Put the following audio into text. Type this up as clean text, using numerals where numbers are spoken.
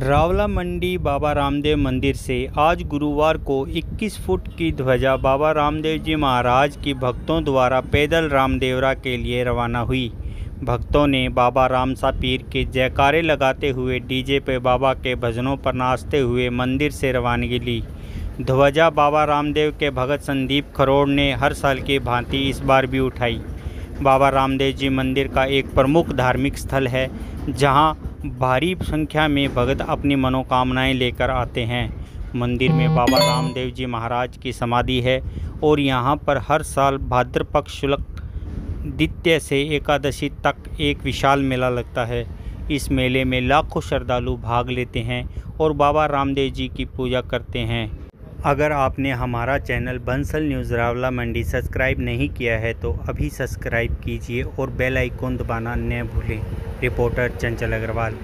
रावला मंडी बाबा रामदेव मंदिर से आज गुरुवार को 21 फुट की ध्वजा बाबा रामदेव जी महाराज की भक्तों द्वारा पैदल रामदेवरा के लिए रवाना हुई। भक्तों ने बाबा रामसा पीर के जयकारे लगाते हुए डीजे पे बाबा के भजनों पर नाचते हुए मंदिर से रवानगी ली। ध्वजा बाबा रामदेव के भगत संदीप खरोड़ ने हर साल की भांति इस बार भी उठाई। बाबा रामदेव जी मंदिर का एक प्रमुख धार्मिक स्थल है, जहां भारी संख्या में भक्त अपनी मनोकामनाएं लेकर आते हैं। मंदिर में बाबा रामदेव जी महाराज की समाधि है और यहां पर हर साल भाद्र पक्ष शुक्ल द्वितीया से एकादशी तक एक विशाल मेला लगता है। इस मेले में लाखों श्रद्धालु भाग लेते हैं और बाबा रामदेव जी की पूजा करते हैं। अगर आपने हमारा चैनल बंसल न्यूज़ रावला मंडी सब्सक्राइब नहीं किया है तो अभी सब्सक्राइब कीजिए और बेल आइकॉन दबाना न भूलें। रिपोर्टर चंचल अग्रवाल।